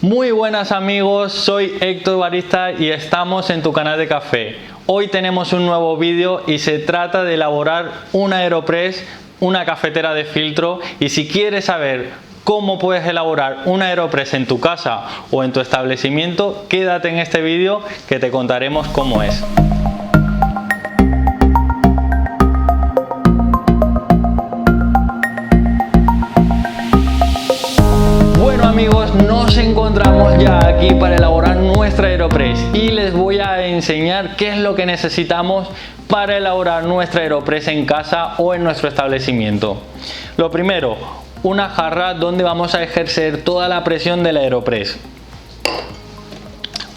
Muy buenas amigos, soy Héctor Barista y estamos en tu canal de café. Hoy tenemos un nuevo vídeo y se trata de elaborar un Aeropress, una cafetera de filtro. Y si quieres saber cómo puedes elaborar un Aeropress en tu casa o en tu establecimiento, quédate en este vídeo que te contaremos cómo es. Bueno amigos, nos encontramos ya aquí para elaborar nuestra Aeropress y les voy a enseñar qué es lo que necesitamos para elaborar nuestra Aeropress en casa o en nuestro establecimiento. Lo primero, una jarra donde vamos a ejercer toda la presión del Aeropress.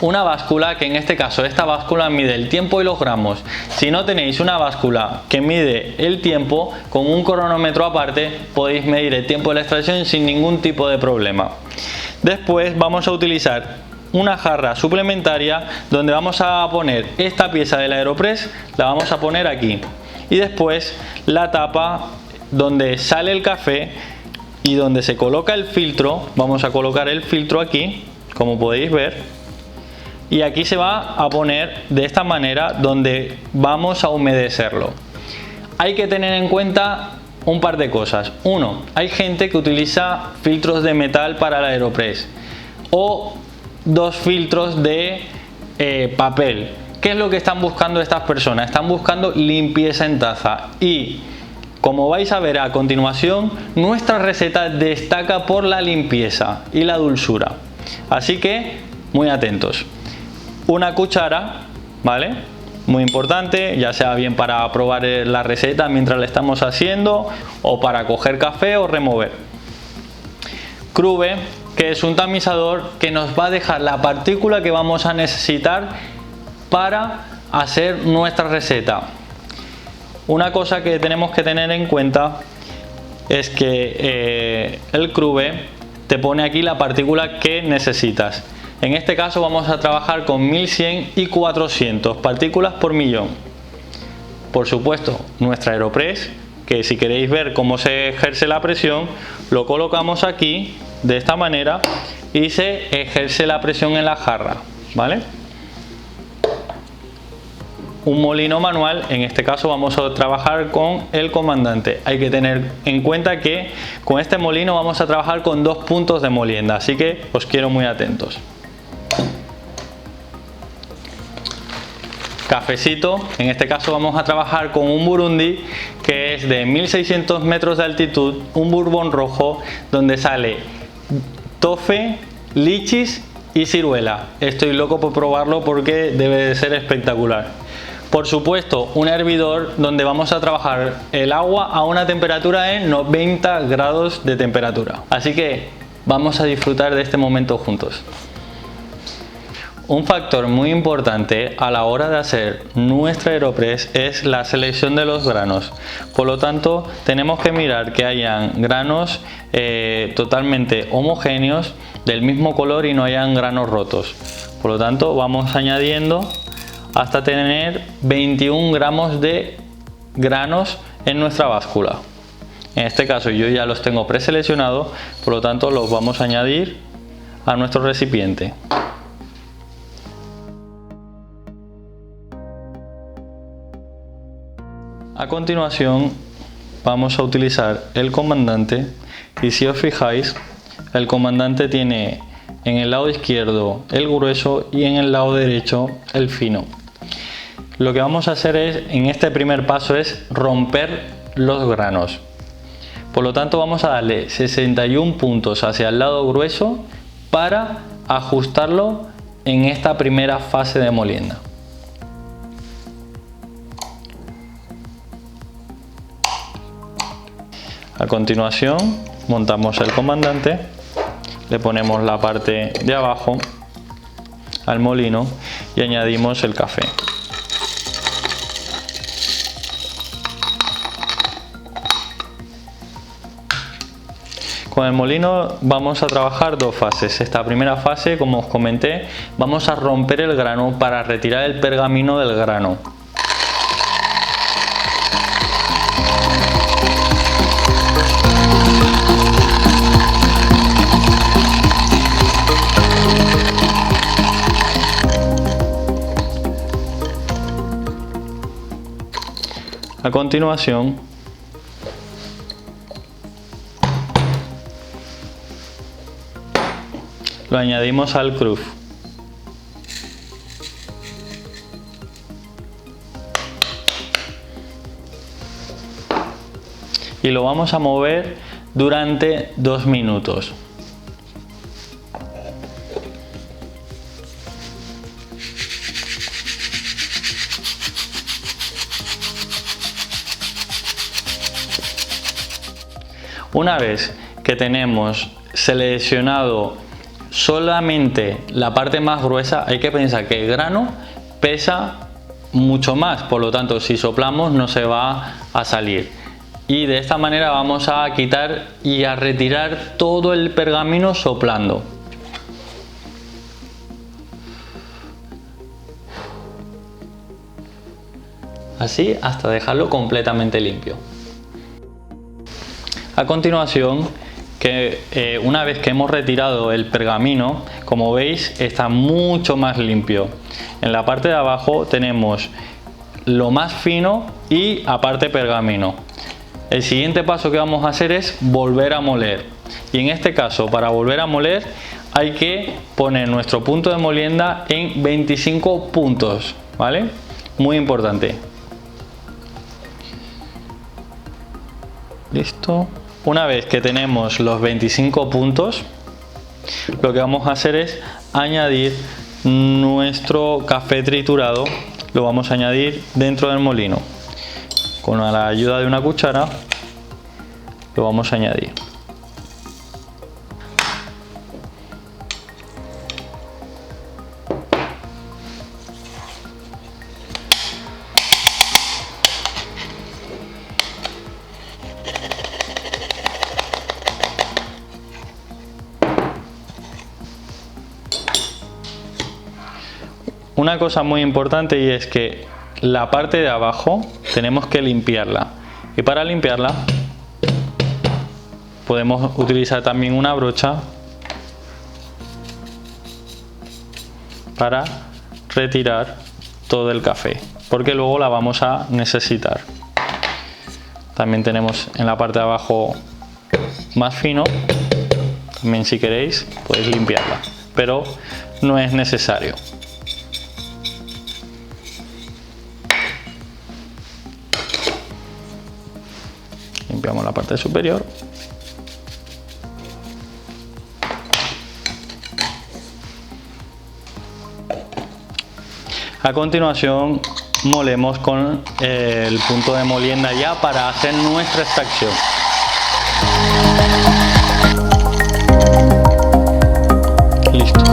Una báscula, que en este caso esta báscula mide el tiempo y los gramos. Si no tenéis una báscula que mide el tiempo, con un cronómetro aparte podéis medir el tiempo de la extracción sin ningún tipo de problema. Después vamos a utilizar una jarra suplementaria donde vamos a poner esta pieza del Aeropress, la vamos a poner aquí. Y después la tapa donde sale el café y donde se coloca el filtro, vamos a colocar el filtro aquí, como podéis ver. Y aquí se va a poner de esta manera donde vamos a humedecerlo. Hay que tener en cuenta un par de cosas. Uno, hay gente que utiliza filtros de metal para el Aeropress o dos filtros de papel. ¿Qué es lo que están buscando estas personas? Están buscando limpieza en taza y, como vais a ver a continuación, nuestra receta destaca por la limpieza y la dulzura. Así que muy atentos. Una cuchara, ¿vale? Muy importante, ya sea bien para probar la receta mientras la estamos haciendo o para coger café o remover. Crube, que es un tamizador que nos va a dejar la partícula que vamos a necesitar para hacer nuestra receta. Una cosa que tenemos que tener en cuenta es que el crube te pone aquí la partícula que necesitas. En este caso vamos a trabajar con 1100 y 400 partículas por millón. Por supuesto, nuestra Aeropress, que si queréis ver cómo se ejerce la presión, lo colocamos aquí de esta manera y se ejerce la presión en la jarra, ¿vale? Un molino manual, en este caso vamos a trabajar con el comandante. Hay que tener en cuenta que con este molino vamos a trabajar con 2 puntos de molienda, así que os quiero muy atentos. Cafecito, en este caso vamos a trabajar con un Burundi que es de 1600 metros de altitud, un bourbon rojo donde sale tofe, lichis y ciruela. Estoy loco por probarlo porque debe de ser espectacular. Por supuesto, un hervidor donde vamos a trabajar el agua a una temperatura de 90 grados de temperatura. Así que vamos a disfrutar de este momento juntos. Un factor muy importante a la hora de hacer nuestra Aeropress es la selección de los granos. Por lo tanto, tenemos que mirar que hayan granos totalmente homogéneos, del mismo color y no hayan granos rotos. Por lo tanto, vamos añadiendo hasta tener 21 gramos de granos en nuestra báscula. En este caso yo ya los tengo preseleccionados, por lo tanto los vamos a añadir a nuestro recipiente. A continuación vamos a utilizar el comandante y si os fijáis, el comandante tiene en el lado izquierdo el grueso y en el lado derecho el fino. Lo que vamos a hacer en este primer paso es romper los granos. Por lo tanto vamos a darle 61 puntos hacia el lado grueso para ajustarlo en esta primera fase de molienda. A continuación montamos el comandante, le ponemos la parte de abajo al molino y añadimos el café. Con el molino vamos a trabajar dos fases. Esta primera fase, como os comenté, vamos a romper el grano para retirar el pergamino del grano. A continuación, lo añadimos al cruf. Y lo vamos a mover durante 2 minutos. Una vez que tenemos seleccionado solamente la parte más gruesa, hay que pensar que el grano pesa mucho más, por lo tanto si soplamos no se va a salir. Y de esta manera vamos a quitar y a retirar todo el pergamino soplando. Así hasta dejarlo completamente limpio. A continuación, una vez que hemos retirado el pergamino, como veis está mucho más limpio. En la parte de abajo tenemos lo más fino y aparte pergamino. El siguiente paso que vamos a hacer es volver a moler. Y en este caso, para volver a moler, hay que poner nuestro punto de molienda en 25 puntos, ¿vale? Muy importante. Listo. Una vez que tenemos los 25 puntos, lo que vamos a hacer es añadir nuestro café triturado. Lo vamos a añadir dentro del molino. Con la ayuda de una cuchara lo vamos a añadir. Una cosa muy importante, y es que la parte de abajo tenemos que limpiarla, y para limpiarla podemos utilizar también una brocha para retirar todo el café, porque luego la vamos a necesitar. También tenemos en la parte de abajo más fino, también si queréis podéis limpiarla, pero no es necesario. Limpiamos la parte superior. A continuación molemos con el punto de molienda ya para hacer nuestra extracción. Listo.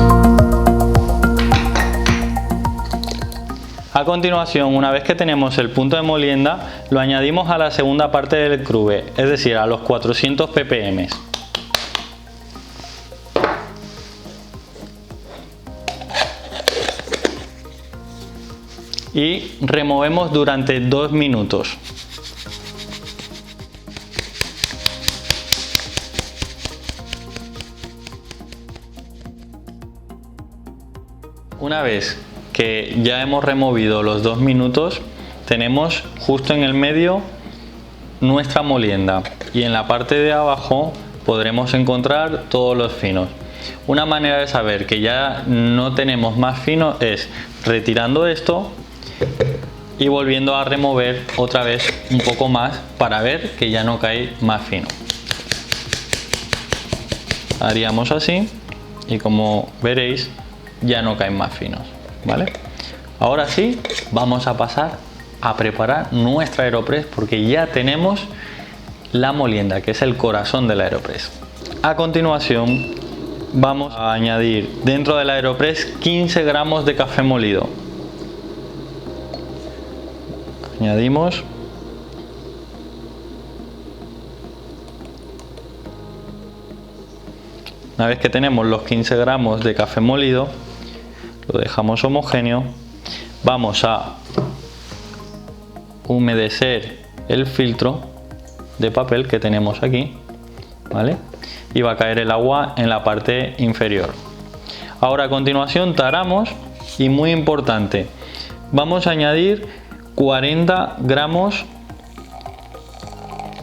A continuación, una vez que tenemos el punto de molienda, lo añadimos a la segunda parte del crube, es decir, a los 400 ppm. Y removemos durante 2 minutos. Una vez que ya hemos removido los 2 minutos, tenemos justo en el medio nuestra molienda, y en la parte de abajo podremos encontrar todos los finos. Una manera de saber que ya no tenemos más fino es retirando esto y volviendo a remover otra vez un poco más para ver que ya no cae más fino. Haríamos así y como veréis ya no caen más finos, ¿vale? Ahora sí, vamos a pasar a preparar nuestra Aeropress, porque ya tenemos la molienda, que es el corazón de la Aeropress. A continuación vamos a añadir dentro de la Aeropress 15 gramos de café molido. Añadimos. Una vez que tenemos los 15 gramos de café molido, lo dejamos homogéneo. Vamos a humedecer el filtro de papel que tenemos aquí, ¿vale? Y va a caer el agua en la parte inferior. Ahora a continuación taramos, y muy importante, vamos a añadir 40 gramos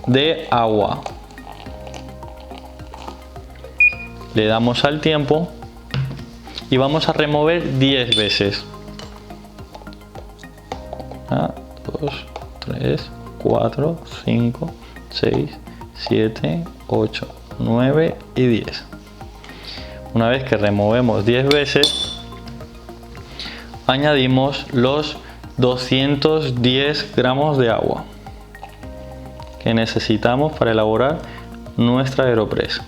de agua. Le damos al tiempo y vamos a remover 10 veces. 1, 2, 3, 4, 5, 6, 7, 8, 9 y 10. Una vez que removemos 10 veces, añadimos los 210 gramos de agua que necesitamos para elaborar nuestra Aeropress.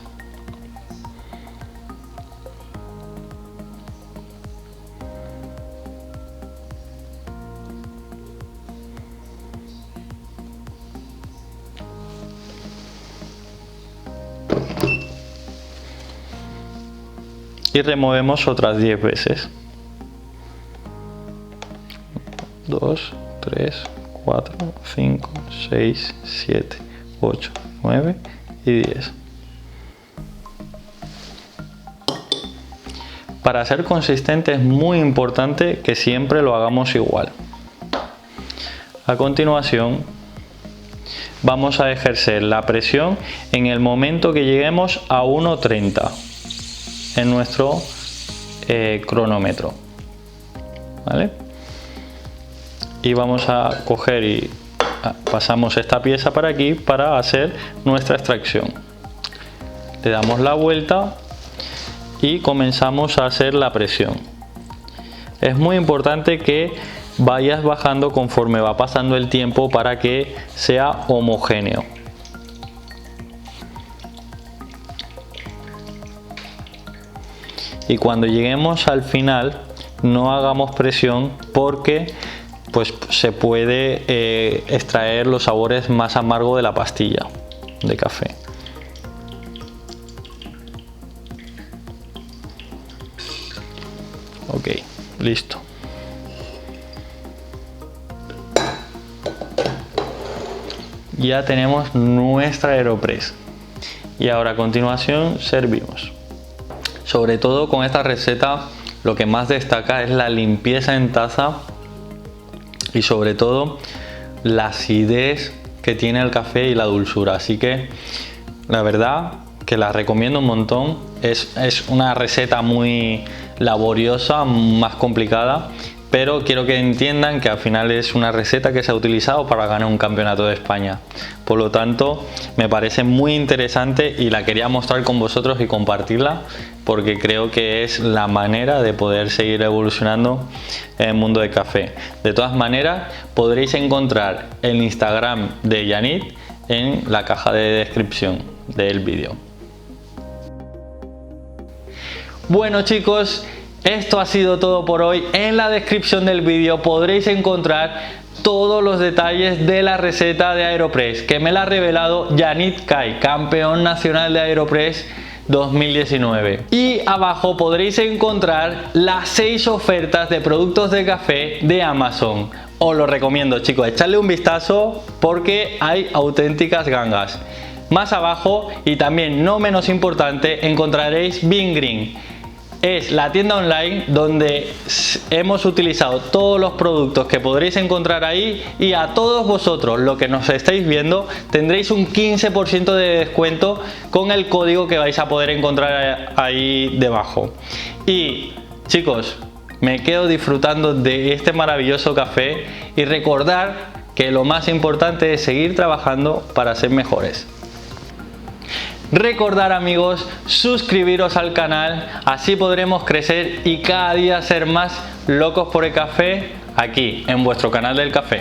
Y removemos otras 10 veces. 2, 3, 4, 5, 6, 7, 8, 9 y 10. Para ser consistente es muy importante que siempre lo hagamos igual. A continuación vamos a ejercer la presión en el momento que lleguemos a 1,30 en nuestro cronómetro, ¿vale? Y vamos a coger y pasamos esta pieza para aquí para hacer nuestra extracción. Le damos la vuelta y comenzamos a hacer la presión. Es muy importante que vayas bajando conforme va pasando el tiempo para que sea homogéneo. Y cuando lleguemos al final no hagamos presión porque pues se puede extraer los sabores más amargos de la pastilla de café. Ok, listo. Ya tenemos nuestra Aeropress y ahora a continuación servimos. Sobre todo con esta receta lo que más destaca es la limpieza en taza y sobre todo la acidez que tiene el café y la dulzura, así que la verdad que la recomiendo un montón. Es una receta muy laboriosa, más complicada, pero quiero que entiendan que al final es una receta que se ha utilizado para ganar un campeonato de España. Por lo tanto, me parece muy interesante y la quería mostrar con vosotros y compartirla porque creo que es la manera de poder seguir evolucionando en el mundo del café. De todas maneras, podréis encontrar el Instagram de Yanit en la caja de descripción del vídeo. Bueno chicos, esto ha sido todo por hoy. En la descripción del vídeo podréis encontrar todos los detalles de la receta de Aeropress que me la ha revelado Yanit Cai, campeón nacional de Aeropress 2019. Y abajo podréis encontrar las 6 ofertas de productos de café de Amazon. Os lo recomiendo chicos, echarle un vistazo porque hay auténticas gangas. Más abajo y también no menos importante encontraréis Bean Green. Es la tienda online donde hemos utilizado todos los productos que podréis encontrar ahí y a todos vosotros, los que nos estáis viendo, tendréis un 15% de descuento con el código que vais a poder encontrar ahí debajo. Y chicos, me quedo disfrutando de este maravilloso café y recordar que lo más importante es seguir trabajando para ser mejores. Recordar amigos, suscribiros al canal, así podremos crecer y cada día ser más locos por el café aquí en vuestro canal del café.